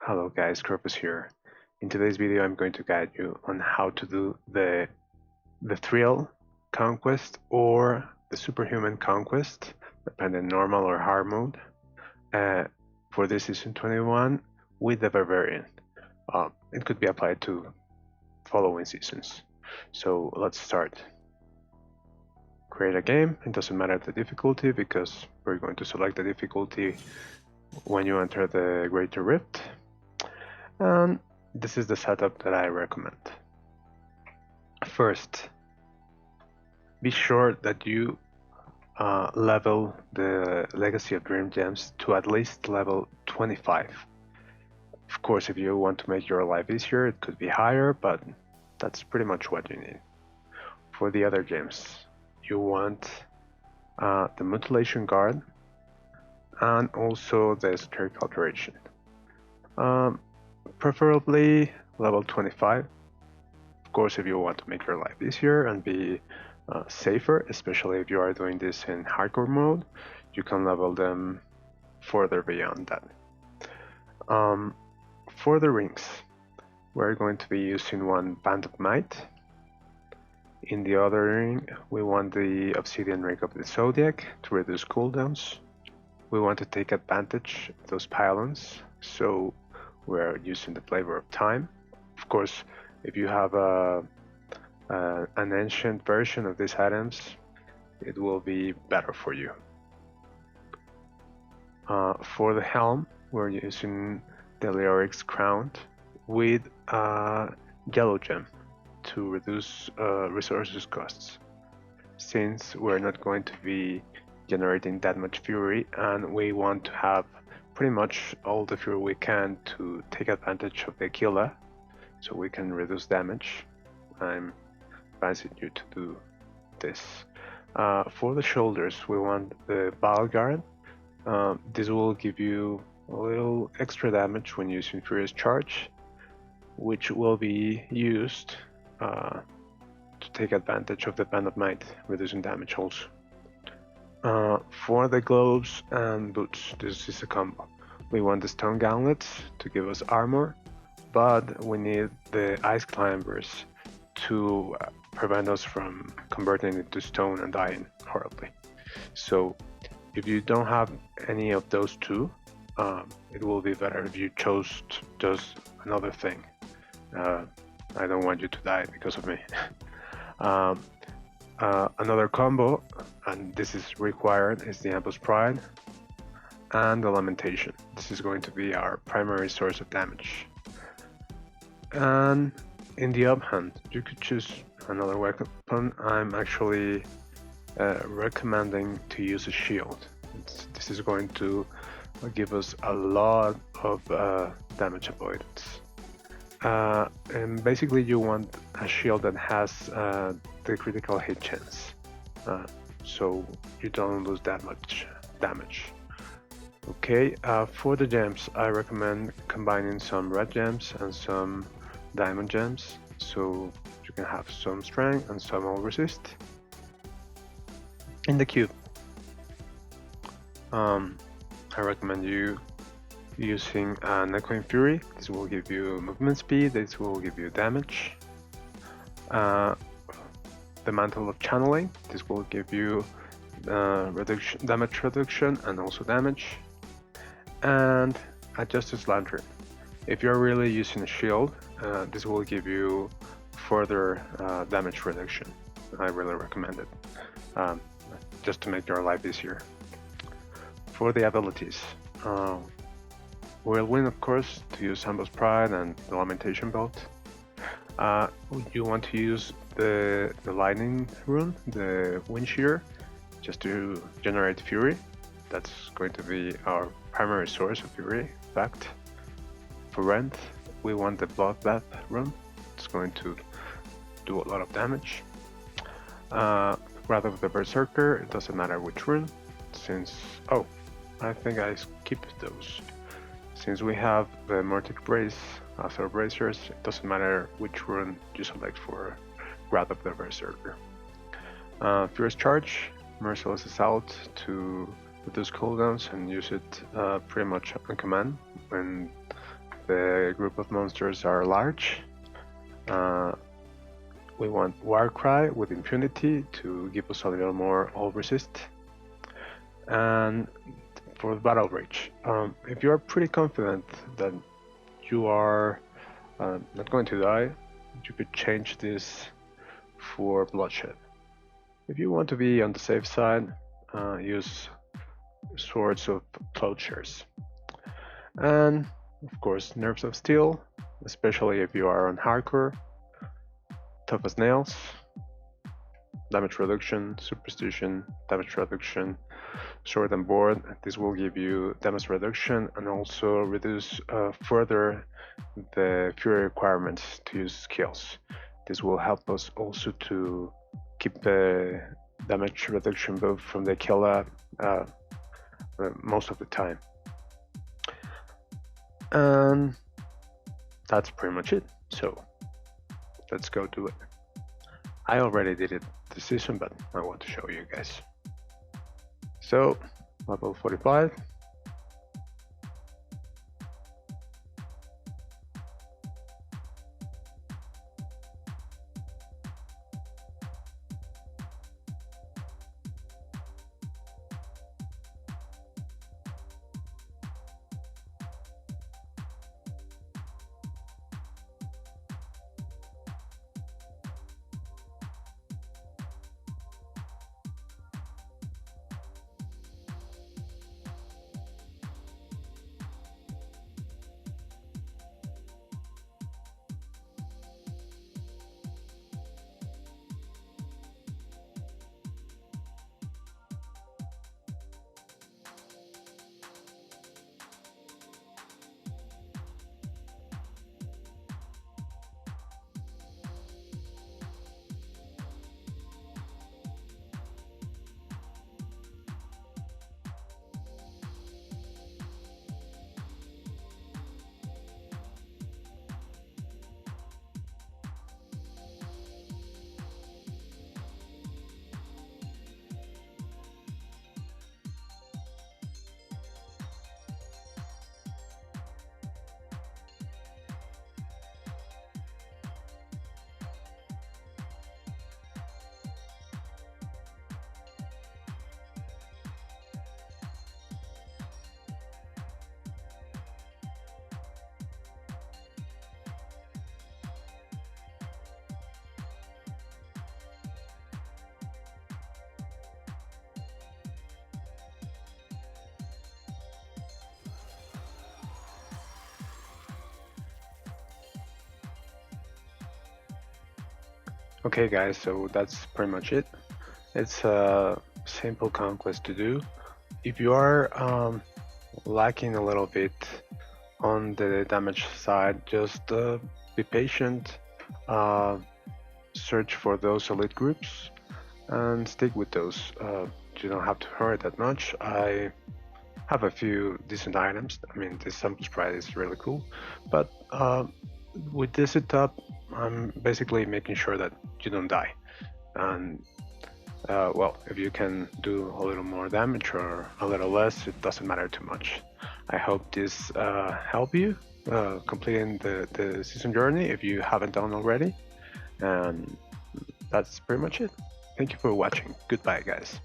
Hello guys, Corpus here. In today's video I'm going to guide you on how to do the thrill conquest or the superhuman conquest, depending normal or hard mode, uh, for this season 21 with the Barbarian. It could be applied to following seasons. So let's start. Create a game. It doesn't matter the difficulty because we're going to select the difficulty when you enter the Greater Rift. And this is the setup that I recommend. First, be sure that you level the Legacy of Dream Gems to at least level 25. Of course, if you want to make your life easier, it could be higher, but that's pretty much what you need. For the other gems, you want the Mutilation Guard and also the Esoteric Alteration. Preferably level 25. Of course, if you want to make your life easier and be safer, especially if you are doing this in hardcore mode, you can level them further beyond that. For the rings, we're going to be using one Band of Might. In the other ring, we want the Obsidian Ring of the Zodiac to reduce cooldowns. We want to take advantage of those pylons, so we're using the Flavor of Time. Of course, if you have an ancient version of these items, it will be better for you. For the Helm, we're using the Leoric's Crown with Yellow Gem to reduce resources costs, since we're not going to be generating that much fury and we want to have pretty much all the fury we can to take advantage of the Aquila so we can reduce damage. I'm advising you to do this. For the shoulders, we want the Battle Guard. This will give you a little extra damage when using Furious Charge, which will be used to take advantage of the Band of Might, reducing damage also. For the gloves and boots, this is a combo. We want the Stone Gauntlets to give us armor, but we need the Ice Climbers to prevent us from converting into stone and dying horribly. So if you don't have any of those two, it will be better if you chose just another thing. I don't want you to die because of me. Another combo, and this is required, is the Ampus Pride and the Lamentation. This is going to be our primary source of damage. And in the uphand, you could choose another weapon. I'm actually recommending to use a shield. This is going to give us a lot of damage avoidance. And basically you want a shield that has the critical hit chance, so you don't lose that much damage. Okay, for the gems, I recommend combining some red gems and some diamond gems, so you can have some strength and some all resist. In the cube, I recommend you using Echoing Fury. This will give you movement speed, this will give you damage. The Mantle of Channeling, this will give you damage reduction and also damage. And a Justice Lantern. If you're really using a shield, this will give you further damage reduction. I really recommend it, just to make your life easier. For the abilities, Whirlwind, of course, to use Sambo's Pride and the Lamentation Belt. You want to use the Lightning Rune, the Wind Shear, just to generate Fury. That's going to be our primary source of Fury, in fact. For Rend, we want the Bloodbath Rune. It's going to do a lot of damage. Wrath of the Berserker, it doesn't matter which rune, since... oh, I think I skipped those. Since we have the Mortic Brace as our bracers, it doesn't matter which rune you select for Wrath of the Berserker. Fierce Charge, Merciless Assault to reduce cooldowns and use it pretty much on command when the group of monsters are large. We want Warcry with impunity to give us a little more all resist. And for the battle rage, if you are pretty confident that you are not going to die, you could change this for bloodshed. If you want to be on the safe side, use swords of plowshares. And of course, nerves of steel, especially if you are on hardcore. Tough as nails, damage reduction, superstition, damage reduction, sword and board. This will give you damage reduction and also reduce further the fury requirements to use skills. This will help us also to keep the damage reduction buff from the killer most of the time. And that's pretty much it. So let's go do it. I already did it this season, but I want to show you guys. So, level 45. Okay guys, so that's pretty much it. It's a simple conquest to do. If you are lacking a little bit on the damage side, just be patient, search for those elite groups and stick with those. You don't have to hurry that much. I have a few decent items. I mean, this sample sprite is really cool, but with this setup, I'm basically making sure that you don't die. And well, if you can do a little more damage or a little less, it doesn't matter too much. I hope this helped you completing the season journey if you haven't done already. And that's pretty much it. Thank you for watching. Goodbye, guys.